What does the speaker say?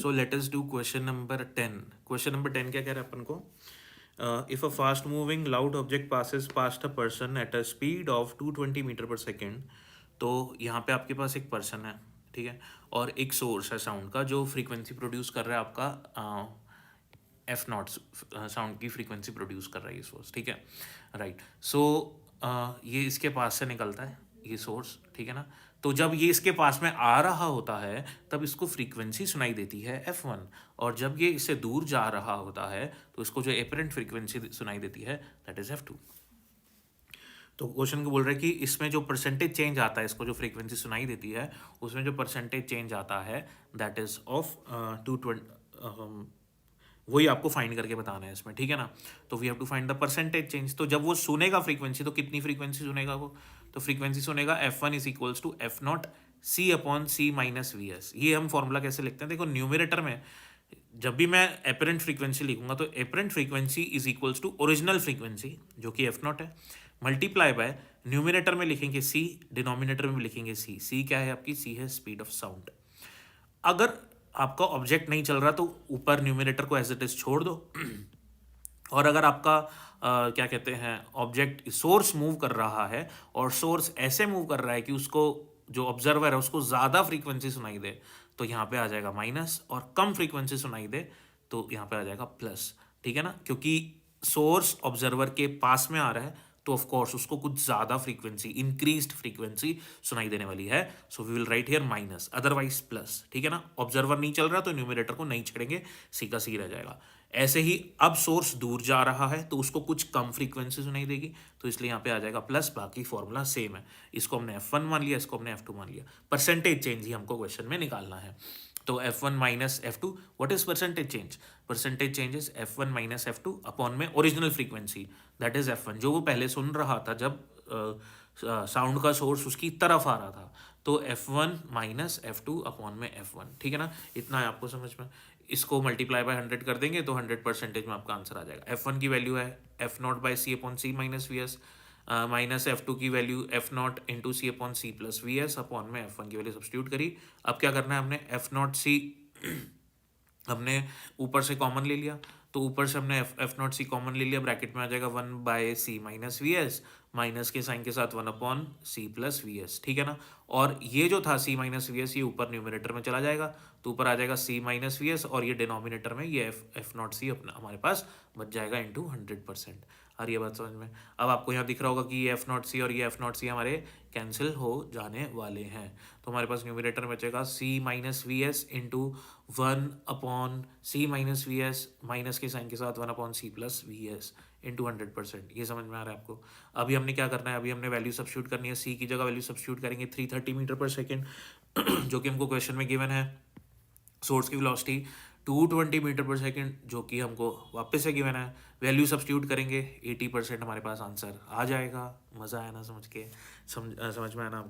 So let us do question number 10। Question number 10 क्या कह रहा है अपन को? If a fast moving loud object passes past a person at a speed of 220 metre per second. तो यहाँ पे आपके पास एक पर्सन है, ठीक है, और एक सोर्स है साउंड का जो फ्रीक्वेंसी प्रोड्यूस कर रहा है आपका एफ नॉट साउंड की फ्रीक्वेंसी प्रोड्यूस कर रहा है ये सोर्स, ठीक है, राइट। सो ये इसके पास से निकलता है ये सोर्स, ठीक है ना। तो जब ये इसके पास में आ रहा होता है तब इसको फ्रीक्वेंसी सुनाई देती है F1, और जब ये इससे दूर जा रहा होता है तो इसको जो एपरेंट फ्रीक्वेंसी सुनाई देती है दैट इज F2। तो क्वेश्चन को बोल रहे हैं कि इसमें जो परसेंटेज चेंज आता है, इसको जो फ्रीक्वेंसी सुनाई देती है उसमें जो परसेंटेज चेंज आता है दैट इज ऑफ 220, वही आपको फाइंड करके बताना है इसमें, ठीक है ना। तो we have to find the percentage change. तो जब वो सुनेगा फ्रीक्वेंसी तो कितनी फ्रीक्वेंसी सुनेगा वो? तो फ्रीक्वेंसी सुनेगा F1 is equals to F naught C upon C minus V S. ये हम फॉर्मूला कैसे लिखते हैं? देखो न्यूमरेटर में जब भी मैं एपरेंट फ्रीक्वेंसी लिखूंगा तो apparent frequency is equals to original frequency जो कि एफ नॉट है, मल्टीप्लाई बाय न्यूमरेटर में लिखेंगे सी, डिनोमिनेटर में लिखेंगे सी। सी क्या है आपकी? सी है स्पीड ऑफ साउंड। अगर आपका ऑब्जेक्ट नहीं चल रहा तो ऊपर न्यूमरेटर को एज इट इज छोड़ दो और अगर आपका क्या कहते हैं ऑब्जेक्ट सोर्स मूव कर रहा है और सोर्स ऐसे मूव कर रहा है कि उसको जो ऑब्जर्वर है उसको ज़्यादा फ्रीक्वेंसी सुनाई दे तो यहाँ पे आ जाएगा माइनस, और कम फ्रीक्वेंसी सुनाई दे तो यहाँ पे आ जाएगा प्लस, ठीक है ना। क्योंकि सोर्स ऑब्जर्वर के पास में आ रहा है तो ऑफ कोर्स उसको कुछ ज़्यादा फ्रीक्वेंसी, इंक्रीज्ड फ्रीक्वेंसी सुनाई देने वाली है। So we will write here minus, otherwise plus, ठीक है ना। ऑब्जर्वर नहीं चल रहा तो न्यूमरेटर को नहीं छेड़ेंगे, सी का सी रह जाएगा। ऐसे ही अब सोर्स दूर जा रहा है तो उसको कुछ कम फ्रीक्वेंसी सुनाई देगी तो इसलिए यहाँ पे आ जाएगा प्लस, बाकी फॉर्मूला सेम है। इसको हमने F1 मान लिया, इसको हमने F2 मान लिया। परसेंटेज चेंज ही हमको क्वेश्चन में निकालना है। तो F1 minus F2, what is percentage change? Percentage change is F1 minus F2 upon में original frequency that is F1, जो वो पहले सुन रहा था जब साउंड का सोर्स उसकी तरफ आ रहा था। तो F1 माइनस F2 अपॉन में F1, ठीक है ना। इतना है आपको समझ में। इसको मल्टीप्लाई बाय 100 कर देंगे तो 100% में आपका आंसर आ जाएगा। F1 की वैल्यू है F naught by C upon C minus V S, minus F2 की value F naught into C upon C plus V S upon में F1 की वैल्यू सब्सटीट्यूट करी। अब क्या करना है हमने? एफ नॉट सी हमने ऊपर से कॉमन ले लिया, तो ऊपर से हमने एफ नॉट सी कॉमन ले लिया, ब्रैकेट में आ जाएगा 1 by C minus V S, minus के साइन के साथ 1 upon C plus V S, ठीक है ना। और ये जो था सी माइनस वी एस ये ऊपर न्यूमरेटर में चला जाएगा तो ऊपर आ जाएगा सी माइनस वी एस, और ये डिनोमिनेटर में ये एफ नॉट सी अपना हमारे पास बच जाएगा इंटू 100%। और ये बात समझ में? अब आपको यहाँ दिख रहा होगा कि ये एफ नॉट सी और ये एफ नॉट सी हमारे कैंसिल हो जाने वाले हैं। तो हमारे पास न्यूमरेटर में बचेगा C minus V S into 1 upon C minus V S, minus के साइन के साथ 1 upon C plus V S into 100%। ये समझ में आ रहा है आपको? अभी हमने क्या करना है? अभी हमने वैल्यू सब्स्टिट्यूट करनी है। सी की जगह वैल्यू सब्स्टिट्यूट करेंगे 330 मीटर पर सेकेंड जो कि हमको क्वेश्चन में गिवन है। सोर्स की वेलोसिटी 220 मीटर पर सेकेंड जो कि हमको वापस से गिवन है। वैल्यू सब्स्टिट्यूट करेंगे 80% हमारे पास आंसर आ जाएगा। मज़ा आया ना समझ के? समझ में आया ना आपको?